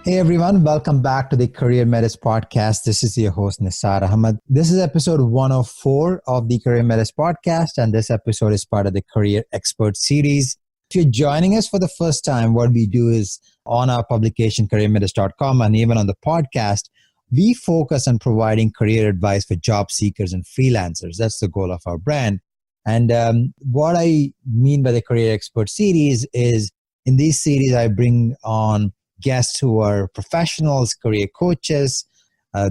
Hey everyone, welcome back to the CareerMetis Podcast. This is your host Nisar Ahmed. This is episode 104 of the CareerMetis Podcast, and this episode is part of the Career Expert Series. If you're joining us for the first time, what we do is on our publication, CareerMetis.com, and even on the podcast, we focus on providing career advice for job seekers and freelancers. That's the goal of our brand. And what I mean by the Career Expert Series is in these series, I bring on guests who are professionals, career coaches.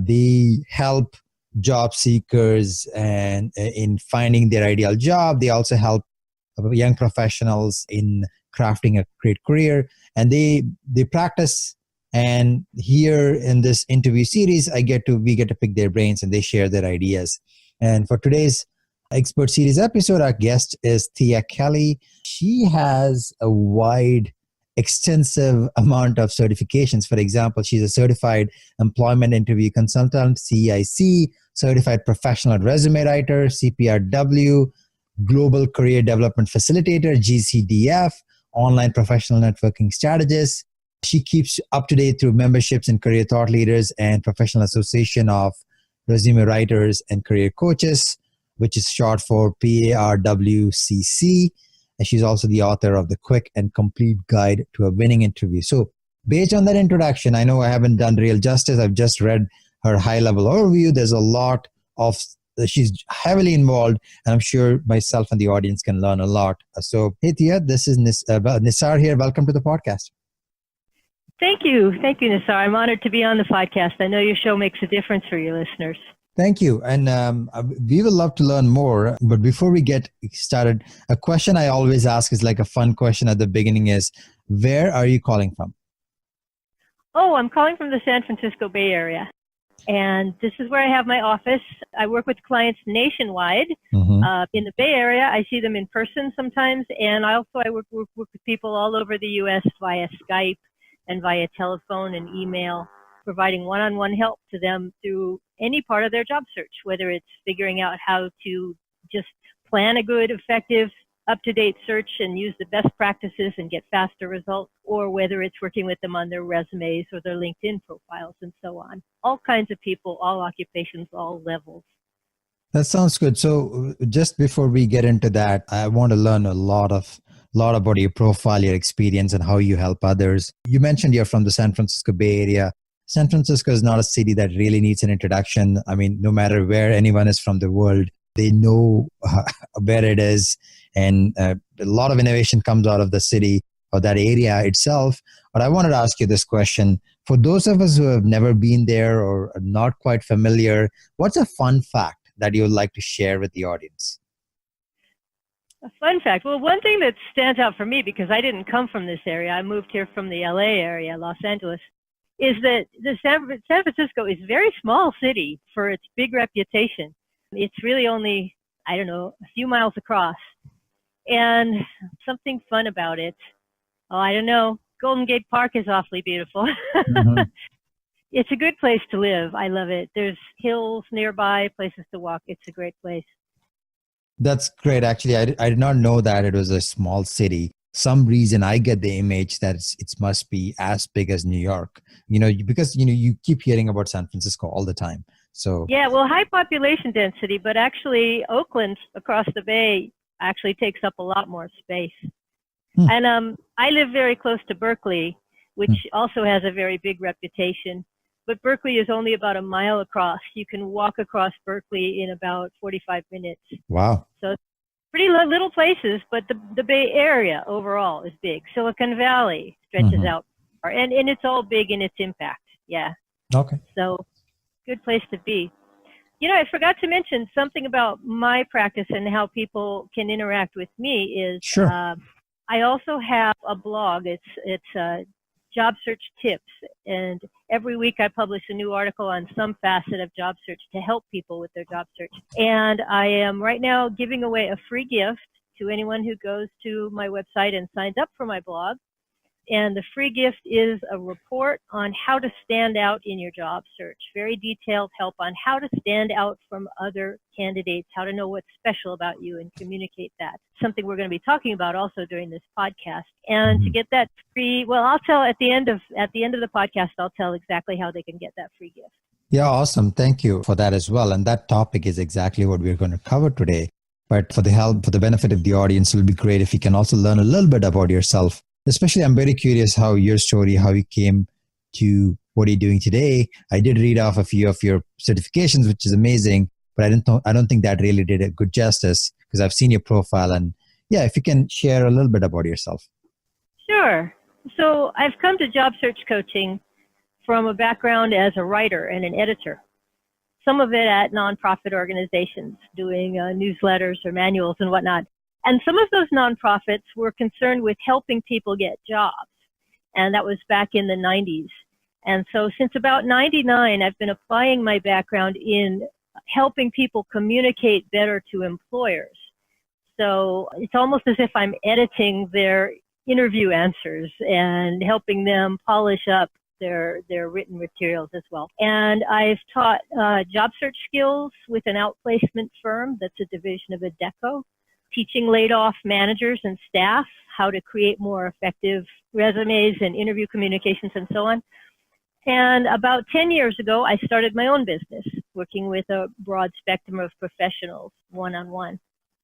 They help job seekers and in finding their ideal job. They also help young professionals in crafting a great career. And they practice. And here in this interview series, we get to pick their brains and they share their ideas. And for today's Expert Series episode, our guest is Thea Kelley. She has a extensive amount of certifications. For example, she's a certified employment interview consultant, CIC, certified professional resume writer, CPRW, global career development facilitator, GCDF, online professional networking strategist. She keeps up to date through memberships in Career Thought Leaders and Professional Association of Resume Writers and Career Coaches, which is short for PARWCC. And she's also the author of the Quick and Complete Guide to a Winning Interview. So based on that introduction, I know I haven't done real justice. I've just read her high-level overview. There's a lot of, she's heavily involved, and I'm sure myself and the audience can learn a lot. So, hey, Thea, this is Nisar here. Welcome to the podcast. Thank you. Thank you, Nisar. I'm honored to be on the podcast. I know your show makes a difference for your listeners. Thank you. And we would love to learn more. But before we get started, a question I always ask is like a fun question at the beginning is, where are you calling from? Oh, I'm calling from the San Francisco Bay Area. And this is where I have my office. I work with clients nationwide. In the Bay Area, I see them in person sometimes. And I work with people all over the U.S. via Skype and via telephone and email, providing one-on-one help to them through any part of their job search, whether it's figuring out how to just plan a good, effective, up-to-date search and use the best practices and get faster results, or whether it's working with them on their resumes or their LinkedIn profiles and so on. All kinds of people, all occupations, all levels. That sounds good. So just before we get into that, I want to learn a lot about your profile, your experience, and how you help others. You mentioned you're from the San Francisco Bay Area. San Francisco is not a city that really needs an introduction. I mean, no matter where anyone is from the world, they know where it is. And a lot of innovation comes out of the city or that area itself. But I wanted to ask you this question. For those of us who have never been there or are not quite familiar, what's a fun fact that you would like to share with the audience? A fun fact. Well, one thing that stands out for me, because I didn't come from this area, I moved here from the LA area, Los Angeles, is that the San Francisco is a very small city for its big reputation. It's really only, a few miles across. And something fun about it, Golden Gate Park is awfully beautiful. It's a good place to live. I love it. There's hills nearby, places to walk. It's a great place. That's great. Actually, I did not know that it was a small city. Some reason I get the image that it must be as big as New York, because you keep hearing about San Francisco all the time. So yeah, well, high population density, but actually Oakland across the bay actually takes up a lot more space. And I live very close to Berkeley, which also has a very big reputation. But Berkeley is only about a mile across. You can walk across Berkeley in about 45 minutes. Wow. So pretty little places, but the Bay Area overall is big. Silicon Valley stretches out far, and it's all big in its impact. Yeah. Okay. So good place to be. I forgot to mention something about my practice and how people can interact with me is sure. I also have a blog. It's job search tips. And every week I publish a new article on some facet of job search to help people with their job search. And I am right now giving away a free gift to anyone who goes to my website and signs up for my blog. And the free gift is a report on how to stand out in your job search. Very detailed help on how to stand out from other candidates, how to know what's special about you and communicate that. Something we're going to be talking about also during this podcast. And to get that free, well, I'll tell at the end of the podcast, I'll tell exactly how they can get that free gift. Yeah, awesome. Thank you for that as well. And that topic is exactly what we're going to cover today. But for the benefit of the audience, it will be great if you can also learn a little bit about yourself. Especially, I'm very curious how you came to what you're doing today. I did read off a few of your certifications, which is amazing, but I don't think that really did a good justice because I've seen your profile. And yeah, if you can share a little bit about yourself. Sure. So I've come to job search coaching from a background as a writer and an editor. Some of it at nonprofit organizations doing newsletters or manuals and whatnot. And some of those nonprofits were concerned with helping people get jobs. And that was back in the 90s. And so since about 99, I've been applying my background in helping people communicate better to employers. So it's almost as if I'm editing their interview answers and helping them polish up their written materials as well. And I've taught job search skills with an outplacement firm that's a division of Adecco, teaching laid-off managers and staff how to create more effective resumes and interview communications and so on. And about 10 years ago, I started my own business, working with a broad spectrum of professionals, one-on-one.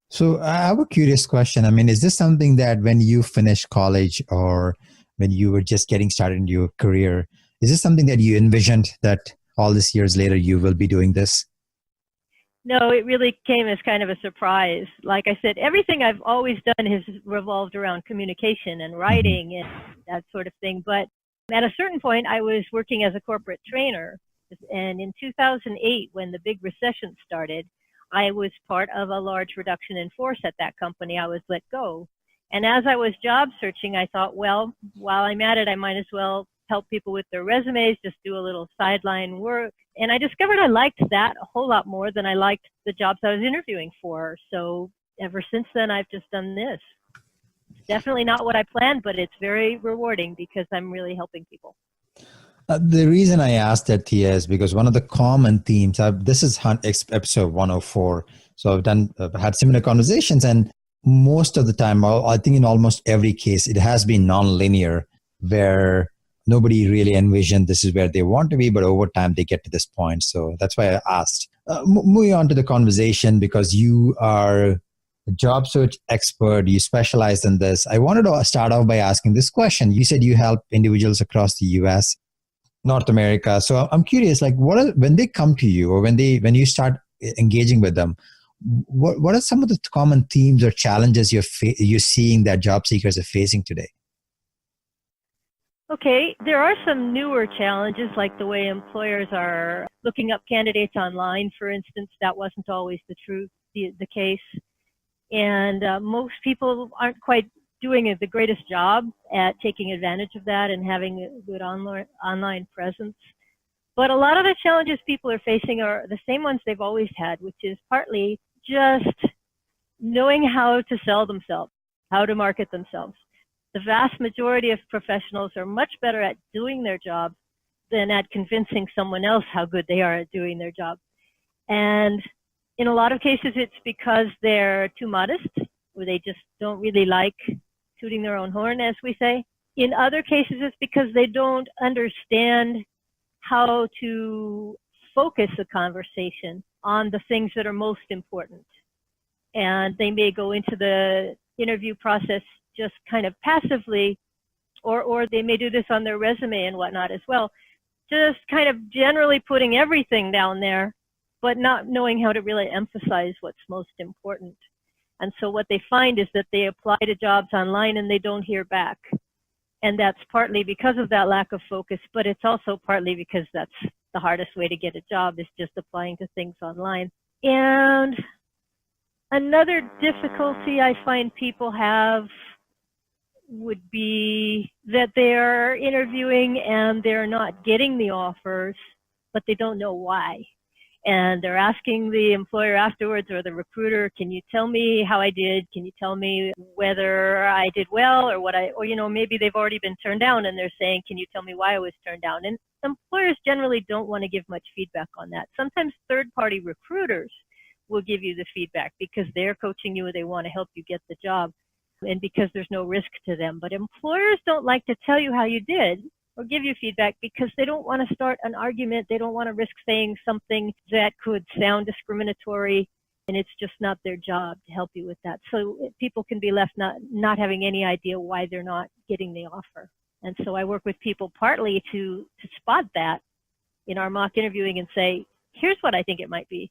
So I have a curious question. I mean, is this something that when you finished college or when you were just getting started in your career, is this something that you envisioned that all these years later you will be doing this? No, it really came as kind of a surprise. Like I said, everything I've always done has revolved around communication and writing and that sort of thing. But at a certain point, I was working as a corporate trainer. And in 2008, when the big recession started, I was part of a large reduction in force at that company. I was let go. And as I was job searching, I thought, well, while I'm at it, I might as well help people with their resumes, just do a little sideline work. And I discovered I liked that a whole lot more than I liked the jobs I was interviewing for. So ever since then, I've just done this. It's definitely not what I planned, but it's very rewarding because I'm really helping people. The reason I asked that, Thea, is because one of the common themes, this is episode 104. So I've had similar conversations, and most of the time, I think in almost every case, it has been nonlinear, where nobody really envisioned this is where they want to be, but over time they get to this point. So that's why I asked. Moving on to the conversation, because you are a job search expert, you specialize in this. I wanted to start off by asking this question. You said you help individuals across the US, North America. So I'm curious, like, when they come to you or when you start engaging with them, what are some of the common themes or challenges you're seeing that job seekers are facing today? Okay, there are some newer challenges, like the way employers are looking up candidates online, for instance. That wasn't always the case. And most people aren't quite doing the greatest job at taking advantage of that and having a good online presence. But a lot of the challenges people are facing are the same ones they've always had, which is partly just knowing how to sell themselves, how to market themselves. The vast majority of professionals are much better at doing their job than at convincing someone else how good they are at doing their job. And in a lot of cases, it's because they're too modest, or they just don't really like tooting their own horn, as we say. In other cases, it's because they don't understand how to focus a conversation on the things that are most important. And they may go into the interview process just kind of passively, or they may do this on their resume and whatnot as well, just kind of generally putting everything down there, but not knowing how to really emphasize what's most important. And so what they find is that they apply to jobs online and they don't hear back. And that's partly because of that lack of focus, but it's also partly because that's the hardest way to get a job, is just applying to things online. And another difficulty I find people have would be that they're interviewing and they're not getting the offers, but they don't know why. And they're asking the employer afterwards or the recruiter, can you tell me how I did? Can you tell me whether I did well or maybe they've already been turned down and they're saying, can you tell me why I was turned down? And employers generally don't want to give much feedback on that. Sometimes third-party recruiters will give you the feedback because they're coaching you or they want to help you get the job and because there's no risk to them. But employers don't like to tell you how you did or give you feedback because they don't want to start an argument. They don't want to risk saying something that could sound discriminatory, and it's just not their job to help you with that. So people can be left not having any idea why they're not getting the offer. And so I work with people partly to spot that in our mock interviewing and say, here's what I think it might be.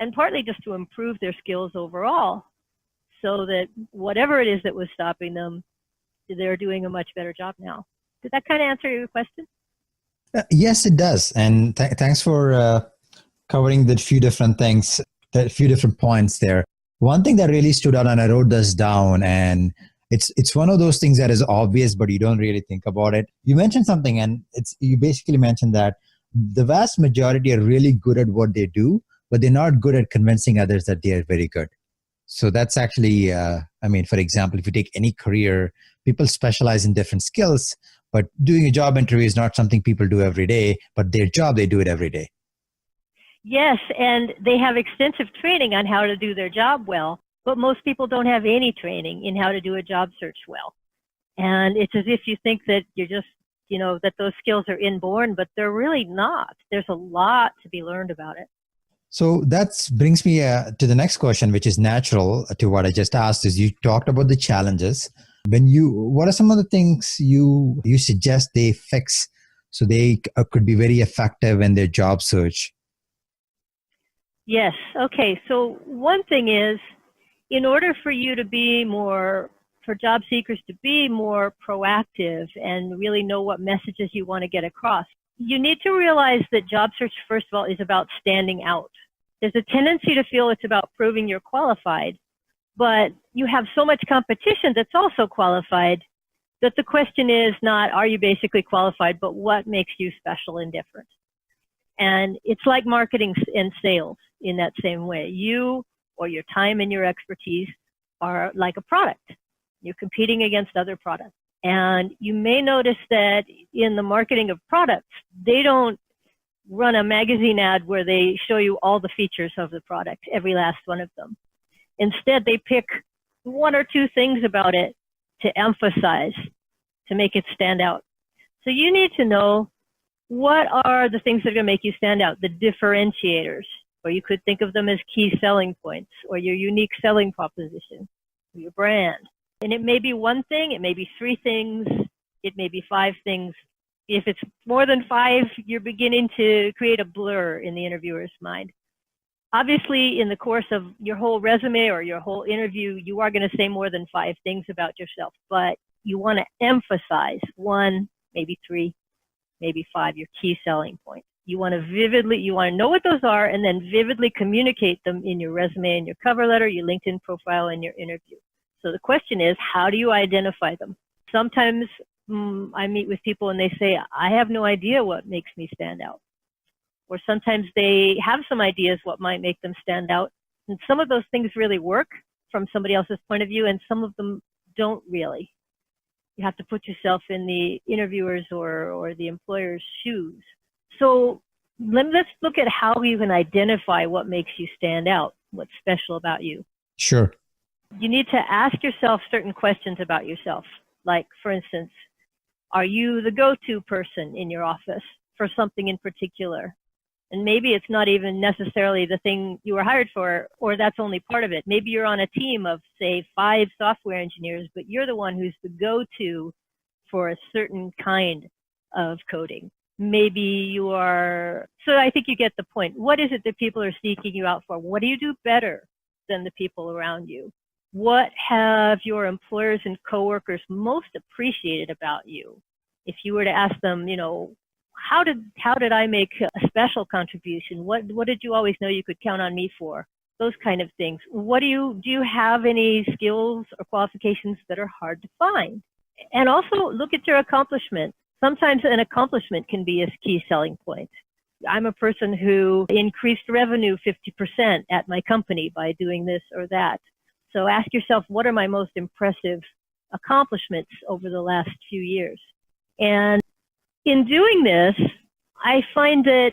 And partly just to improve their skills overall so that whatever it is that was stopping them, they're doing a much better job now. Did that kind of answer your question? Yes, it does. And thanks for covering the few different things, the few different points there. One thing that really stood out, and I wrote this down, and it's one of those things that is obvious, but you don't really think about it. You mentioned something, and you basically mentioned that the vast majority are really good at what they do, but they're not good at convincing others that they are very good. So that's actually, for example, if you take any career, people specialize in different skills, but doing a job interview is not something people do every day, but their job, they do it every day. Yes, and they have extensive training on how to do their job well, but most people don't have any training in how to do a job search well. And it's as if you think that you're just, that those skills are inborn, but they're really not. There's a lot to be learned about it. So that brings me to the next question, which is natural to what I just asked, is you talked about the challenges. What are some of the things you suggest they fix so they could be very effective in their job search? Yes. Okay. So one thing is, in order for you to be for job seekers to be more proactive and really know what messages you want to get across, you need to realize that job search, first of all, is about standing out. There's a tendency to feel it's about proving you're qualified, but you have so much competition that's also qualified that the question is not, are you basically qualified, but what makes you special and different? And it's like marketing and sales in that same way. You or your time and your expertise are like a product. You're competing against other products. And you may notice that in the marketing of products, they don't run a magazine ad where they show you all the features of the product, every last one of them. Instead, they pick one or two things about it to emphasize, to make it stand out. So you need to know what are the things that are going to make you stand out, the differentiators, or you could think of them as key selling points, or your unique selling proposition, or your brand. And it may be one thing, it may be three things, it may be five things. If it's more than five, you're beginning to create a blur in the interviewer's mind. Obviously, in the course of your whole resume or your whole interview, you are going to say more than five things about yourself, but you want to emphasize one, maybe three, maybe five, your key selling points. You want to know what those are and then vividly communicate them in your resume and your cover letter, your LinkedIn profile, and your interview. So the question is, how do you identify them? Sometimes I meet with people and they say, I have no idea what makes me stand out. Or sometimes they have some ideas what might make them stand out. And some of those things really work from somebody else's point of view, and some of them don't really. You have to put yourself in the interviewer's or the employer's shoes. So let's look at how you can identify what makes you stand out, what's special about you. Sure. You need to ask yourself certain questions about yourself. Like, for instance, are you the go-to person in your office for something in particular? And maybe it's not even necessarily the thing you were hired for, or that's only part of it. Maybe you're on a team of, say, 5 software engineers, but you're the one who's the go-to for a certain kind of coding. Maybe you are, so I think you get the point. What is it that people are seeking you out for? What do you do better than the people around you? What have your employers and coworkers most appreciated about you? If you were to ask them, how did I make a special contribution? What did you always know you could count on me for? those kind of things. Do you have any skills or qualifications that are hard to find? And also look at your accomplishments. Sometimes an accomplishment can be a key selling point. I'm a person who increased revenue 50% at my company by doing this or that. So ask yourself, what are my most impressive accomplishments over the last few years? And in doing this, I find that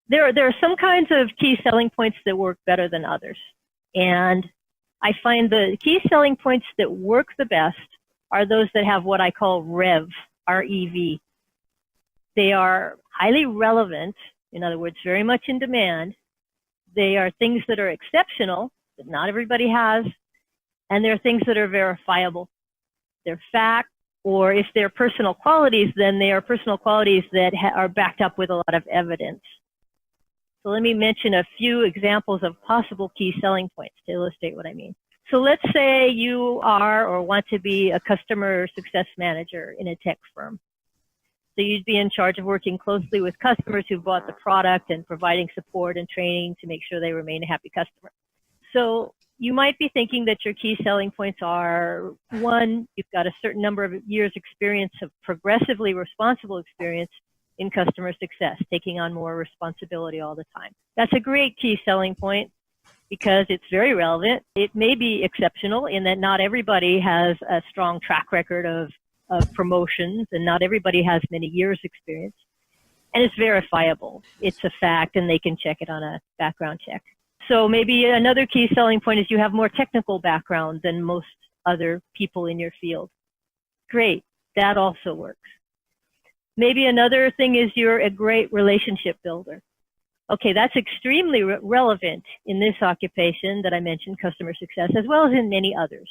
there are some kinds of key selling points that work better than others. And I find the key selling points that work the best are those that have what I call REV, R-E-V. They are highly relevant, in other words, very much in demand. They are things that are exceptional, that not everybody has, and they're things that are verifiable. They're fact, or if they're personal qualities, then they are personal qualities that are backed up with a lot of evidence. So let me mention a few examples of possible key selling points to illustrate what I mean. So let's say you are or want to be a customer success manager in a tech firm. So you'd be in charge of working closely with customers who bought the product and providing support and training to make sure they remain a happy customer. So you might be thinking that your key selling points are, one, you've got a certain number of years experience of progressively responsible experience in customer success, taking on more responsibility all the time. That's a great key selling point because it's very relevant. It may be exceptional in that not everybody has a strong track record of promotions and not everybody has many years experience. And it's verifiable. It's a fact and they can check it on a background check. So maybe another key selling point is you have more technical background than most other people in your field. Great. That also works. Maybe another thing is you're a great relationship builder. Okay, that's extremely relevant in this occupation that I mentioned, customer success, as well as in many others.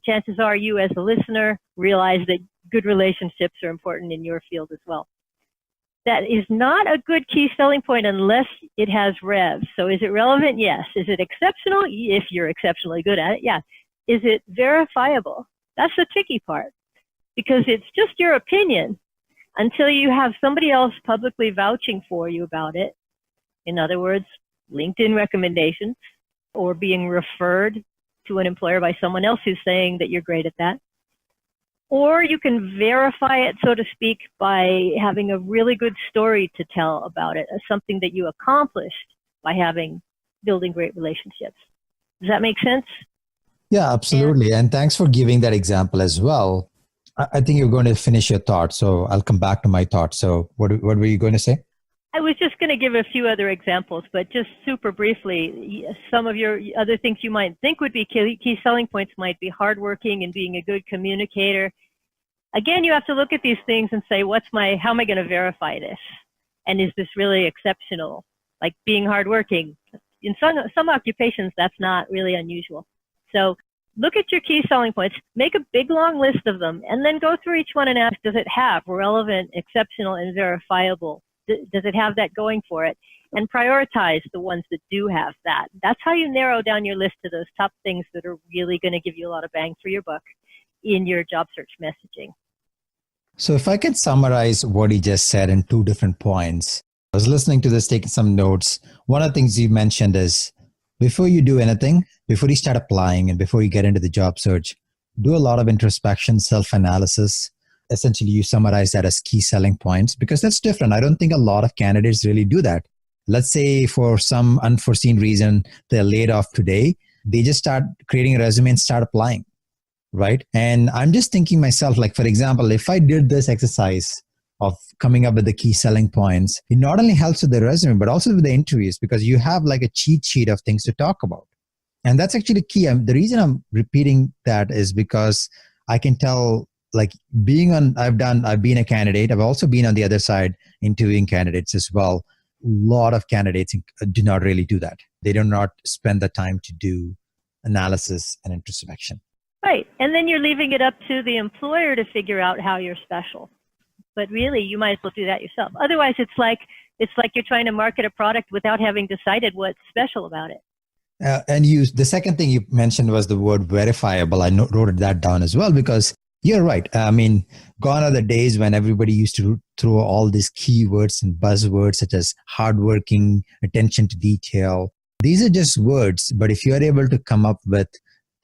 Chances are you as a listener realize that good relationships are important in your field as well. That is not a good key selling point unless it has REV. So is it relevant? Yes. Is it exceptional? If you're exceptionally good at it, yeah. Is it verifiable? That's the tricky part because it's just your opinion until you have somebody else publicly vouching for you about it. In other words, LinkedIn recommendations or being referred to an employer by someone else who's saying that you're great at that. Or you can verify it, so to speak, by having a really good story to tell about it, as something that you accomplished by building great relationships. Does that make sense? Yeah, absolutely. And thanks for giving that example as well. I think you're going to finish your thought, so I'll come back to my thought. So what were you going to say? I was just going to give a few other examples, but just super briefly, some of your other things you might think would be key selling points might be hardworking and being a good communicator. Again, you have to look at these things and say, how am I going to verify this? And is this really exceptional? Like being hardworking. In some occupations, that's not really unusual. So look at your key selling points, make a big long list of them, and then go through each one and ask, does it have relevant, exceptional, and verifiable? Does it have that going for it? And prioritize the ones that do have that. That's how you narrow down your list to those top things that are really going to give you a lot of bang for your buck in your job search messaging. So if I can summarize what he just said in 2 different points, I was listening to this, taking some notes. One of the things you mentioned is before you do anything, before you start applying and before you get into the job search, do a lot of introspection, self-analysis. Essentially, you summarize that as key selling points because that's different. I don't think a lot of candidates really do that. Let's say for some unforeseen reason, they're laid off today. They just start creating a resume and start applying, right? And I'm just thinking myself, like, for example, if I did this exercise of coming up with the key selling points, it not only helps with the resume, but also with the interviews because you have like a cheat sheet of things to talk about. And that's actually key. The reason I'm repeating that is because I can tell, like I've been a candidate. I've also been on the other side interviewing candidates as well. A lot of candidates do not really do that. They do not spend the time to do analysis and introspection. Right. And then you're leaving it up to the employer to figure out how you're special. But really, you might as well do that yourself. Otherwise, it's like you're trying to market a product without having decided what's special about it. And the second thing you mentioned was the word verifiable. I wrote that down as well because you're right. I mean, gone are the days when everybody used to throw all these keywords and buzzwords such as hardworking, attention to detail. These are just words, but if you are able to come up with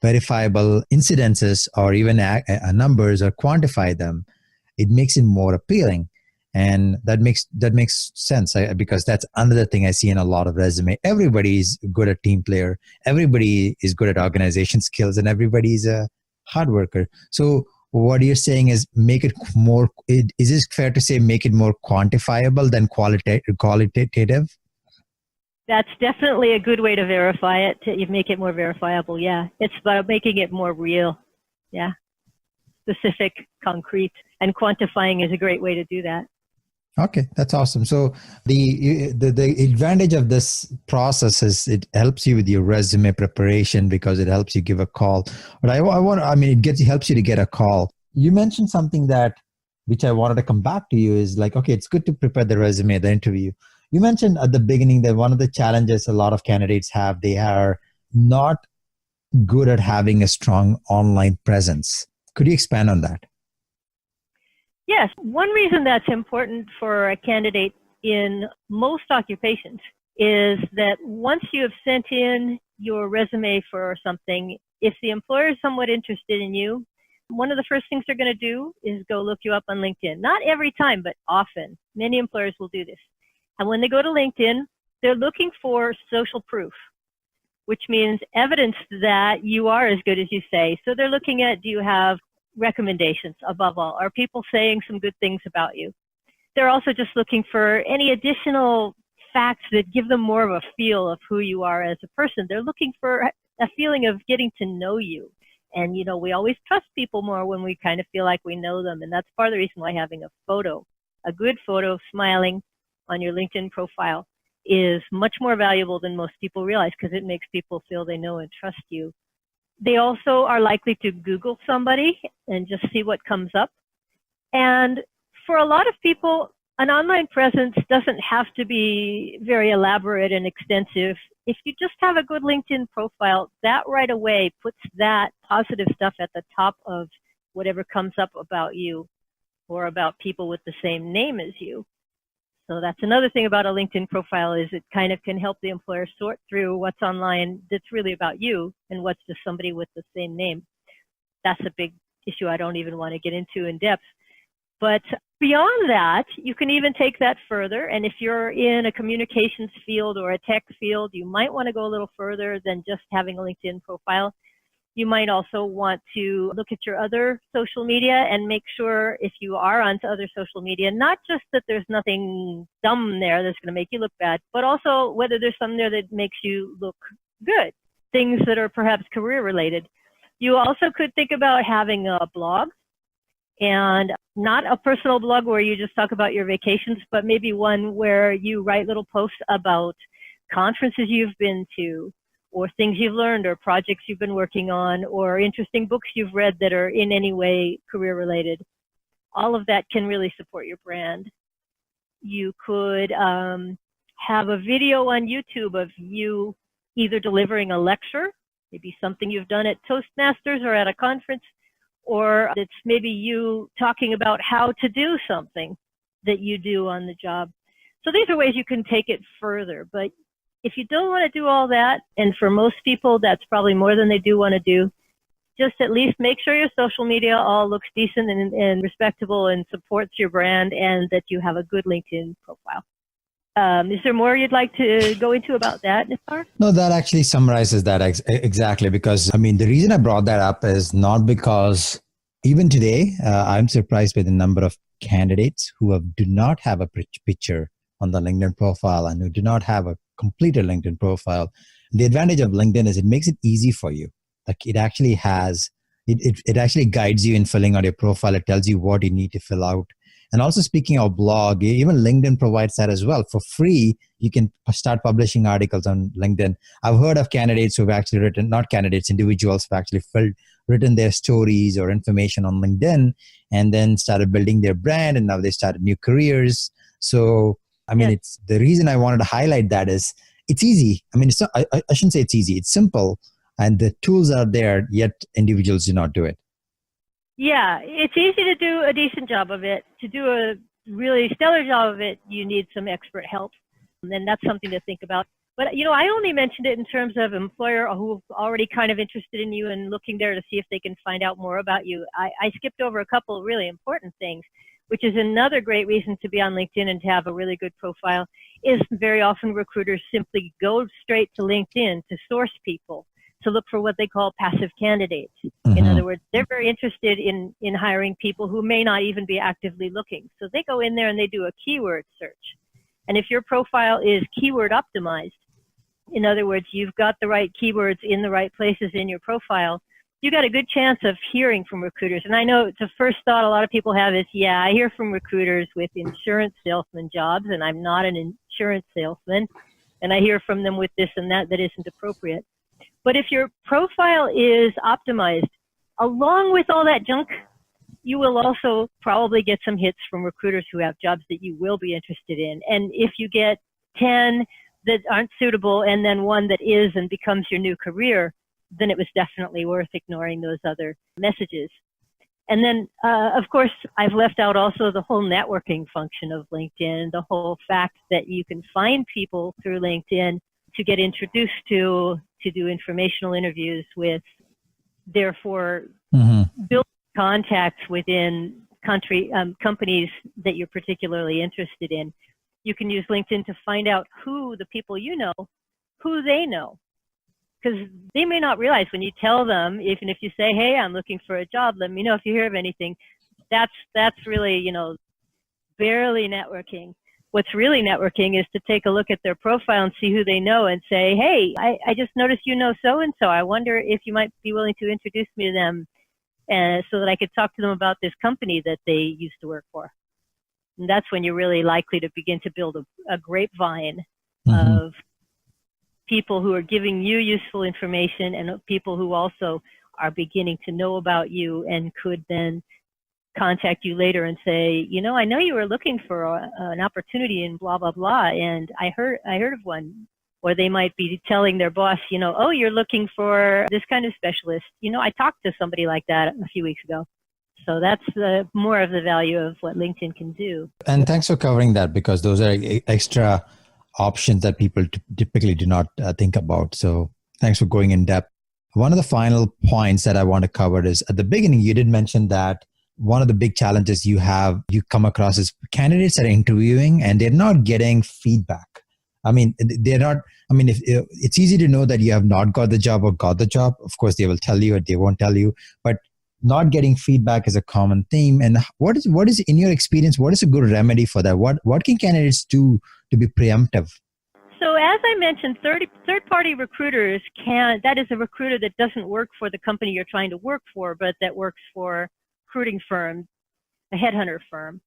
verifiable incidences or even numbers or quantify them, it makes it more appealing. And that makes sense because that's another thing I see in a lot of resume. Everybody is good at team player. Everybody is good at organization skills, and everybody is a hard worker. So what you're saying is make it more. Is it fair to say make it more quantifiable than qualitative? That's definitely a good way to verify it. You make it more verifiable. Yeah, it's about making it more real. Yeah, specific, concrete, and quantifying is a great way to do that. Okay, that's awesome. So the advantage of this process is it helps you with your resume preparation because it helps you give a call. But it helps you to get a call. You mentioned something which I wanted to come back to you is like, okay, it's good to prepare the resume, the interview. You mentioned at the beginning that one of the challenges a lot of candidates have, they are not good at having a strong online presence. Could you expand on that? Yes. One reason that's important for a candidate in most occupations is that once you have sent in your resume for something, if the employer is somewhat interested in you, one of the first things they're going to do is go look you up on LinkedIn. Not every time, but often. Many employers will do this. And when they go to LinkedIn, they're looking for social proof, which means evidence that you are as good as you say. So they're looking at, do you have recommendations above all? Are people saying some good things about you? They're also just looking for any additional facts that give them more of a feel of who you are as a person. They're looking for a feeling of getting to know you. And, we always trust people more when we kind of feel like we know them. And that's part of the reason why having a good photo, smiling on your LinkedIn profile is much more valuable than most people realize because it makes people feel they know and trust you. They also are likely to Google somebody and just see what comes up. And for a lot of people, an online presence doesn't have to be very elaborate and extensive. If you just have a good LinkedIn profile, that right away puts that positive stuff at the top of whatever comes up about you or about people with the same name as you. So that's another thing about a LinkedIn profile is it kind of can help the employer sort through what's online that's really about you and what's just somebody with the same name. That's a big issue I don't even want to get into in depth. But beyond that, you can even take that further. And if you're in a communications field or a tech field, you might want to go a little further than just having a LinkedIn profile. You might also want to look at your other social media and make sure if you are onto other social media, not just that there's nothing dumb there that's going to make you look bad, but also whether there's something there that makes you look good, things that are perhaps career related. You also could think about having a blog, and not a personal blog where you just talk about your vacations, but maybe one where you write little posts about conferences you've been to, or things you've learned, or projects you've been working on, or interesting books you've read that are in any way career related. All of that can really support your brand. You could have a video on YouTube of you either delivering a lecture, maybe something you've done at Toastmasters or at a conference, or it's maybe you talking about how to do something that you do on the job. So these are ways you can take it further. But if you don't want to do all that, and for most people that's probably more than they do want to do, just at least make sure your social media all looks decent and respectable and supports your brand, and that you have a good LinkedIn profile. Is there more you'd like to go into about that, Nisar? No, that actually summarizes that exactly, because the reason I brought that up is not because even today, I'm surprised by the number of candidates who do not have a picture on the LinkedIn profile and who do not have a completed LinkedIn profile. The advantage of LinkedIn is it makes it easy for you. Like it actually has, it actually guides you in filling out your profile. It tells you what you need to fill out. And also speaking of blog, even LinkedIn provides that as well. For free, you can start publishing articles on LinkedIn. I've heard of candidates who've actually written, not candidates, individuals who've actually written their stories or information on LinkedIn and then started building their brand, and now they started new careers. So, it's the reason I wanted to highlight that is it's easy. It's not, I shouldn't say it's easy. It's simple, and the tools are there, yet individuals do not do it. Yeah, it's easy to do a decent job of it. To do a really stellar job of it, you need some expert help. And that's something to think about. But, I only mentioned it in terms of employer who's already kind of interested in you and looking there to see if they can find out more about you. I skipped over a couple of really important things, which is another great reason to be on LinkedIn and to have a really good profile, is very often recruiters simply go straight to LinkedIn to source people, to look for what they call passive candidates. In other words, they're very interested in hiring people who may not even be actively looking. So they go in there and they do a keyword search. And if your profile is keyword optimized, in other words, you've got the right keywords in the right places in your profile, you got a good chance of hearing from recruiters. And I know the first thought a lot of people have is, yeah, I hear from recruiters with insurance salesman jobs, and I'm not an insurance salesman, and I hear from them with this and that isn't appropriate. But if your profile is optimized, along with all that junk, you will also probably get some hits from recruiters who have jobs that you will be interested in. And if you get 10 that aren't suitable and then one that is and becomes your new career, then it was definitely worth ignoring those other messages. And then, of course, I've left out also the whole networking function of LinkedIn, the whole fact that you can find people through LinkedIn to get introduced to do informational interviews with, therefore build contacts within companies that you're particularly interested in. You can use LinkedIn to find out who the people you know, who they know. Because they may not realize when you tell them, even if you say, hey, I'm looking for a job, let me know if you hear of anything. That's really, barely networking. What's really networking is to take a look at their profile and see who they know and say, hey, I just noticed you know so-and-so. I wonder if you might be willing to introduce me to them so that I could talk to them about this company that they used to work for. And that's when you're really likely to begin to build a grapevine of people who are giving you useful information and people who also are beginning to know about you and could then contact you later and say, I know you were looking for an opportunity in blah, blah, blah, and I heard of one. Or they might be telling their boss, oh, you're looking for this kind of specialist. I talked to somebody like that a few weeks ago. So that's more of the value of what LinkedIn can do. And thanks for covering that, because those are extra options that people typically do not think about. So thanks for going in depth. One of the final points that I want to cover is, at the beginning, you did mention that one of the big challenges you come across is candidates that are interviewing and they're not getting feedback. It's easy to know that you have not got the job or got the job. Of course, they will tell you or they won't tell you, but not getting feedback is a common theme. And what is in your experience, what is a good remedy for that? What can candidates do to be preemptive? So as I mentioned, third-party recruiters that is a recruiter that doesn't work for the company you're trying to work for, but that works for a recruiting firm, a headhunter firm.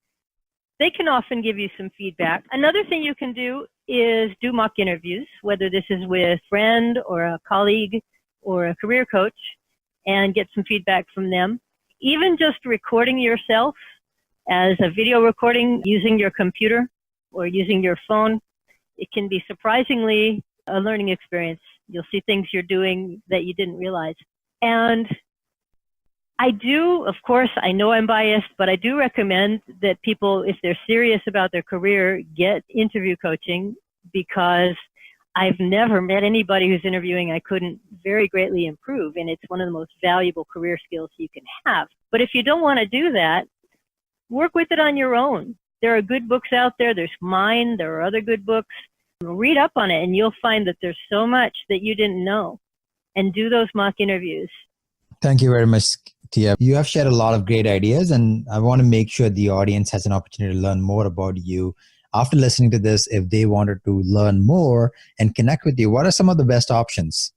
They can often give you some feedback. Another thing you can do is do mock interviews, whether this is with a friend or a colleague or a career coach, and get some feedback from them. Even just recording yourself as a video recording using your computer or using your phone, it can be surprisingly a learning experience. You'll see things you're doing that you didn't realize. And I do, of course, I know I'm biased, but I do recommend that people, if they're serious about their career, get interview coaching, because I've never met anybody who's interviewing I couldn't very greatly improve, and it's one of the most valuable career skills you can have. But if you don't want to do that, work with it on your own. There are good books out there. There's mine. There are other good books. Read up on it, and you'll find that there's so much that you didn't know. And do those mock interviews. Thank you very much, Thea. You have shared a lot of great ideas, and I want to make sure the audience has an opportunity to learn more about you. After listening to this, if they wanted to learn more and connect with you, what are some of the best options?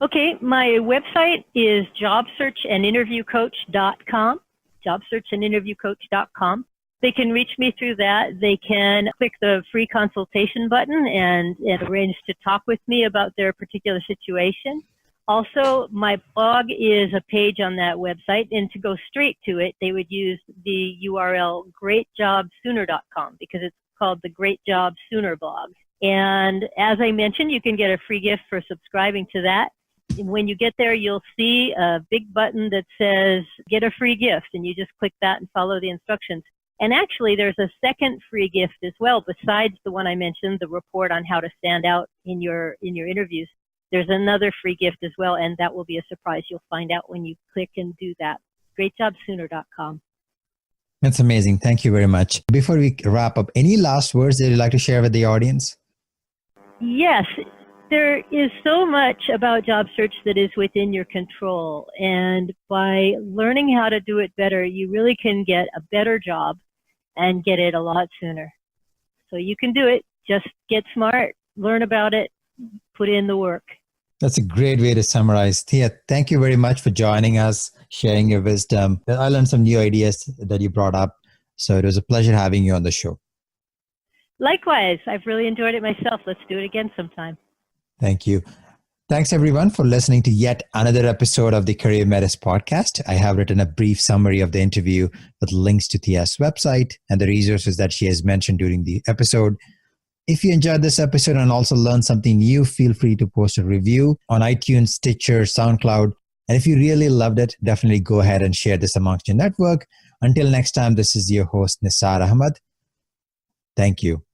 Okay, my website is jobsearchandinterviewcoach.com, jobsearchandinterviewcoach.com. They can reach me through that. They can click the free consultation button and arrange to talk with me about their particular situation. Also, my blog is a page on that website, and to go straight to it, they would use the URL greatjobsooner.com, because it's called the Great Job Sooner blog. And as I mentioned, you can get a free gift for subscribing to that. When you get there, you'll see a big button that says get a free gift, and you just click that and follow the instructions. And actually, there's a second free gift as well, besides the one I mentioned, the report on how to stand out in your interviews. There's another free gift as well, and that will be a surprise. You'll find out when you click and do that. GreatJobSooner.com. That's amazing. Thank you very much. Before we wrap up, any last words that you'd like to share with the audience? Yes, there is so much about job search that is within your control. And by learning how to do it better, you really can get a better job and get it a lot sooner. So you can do it. Just get smart, learn about it, put in the work. That's a great way to summarize. Thea, thank you very much for joining us, sharing your wisdom. I learned some new ideas that you brought up. So it was a pleasure having you on the show. Likewise. I've really enjoyed it myself. Let's do it again sometime. Thank you. Thanks everyone for listening to yet another episode of the CareerMetis Podcast. I have written a brief summary of the interview with links to Thea's website and the resources that she has mentioned during the episode. If you enjoyed this episode and also learned something new, feel free to post a review on iTunes, Stitcher, SoundCloud. And if you really loved it, definitely go ahead and share this amongst your network. Until next time, this is your host, Nisar Ahmed. Thank you.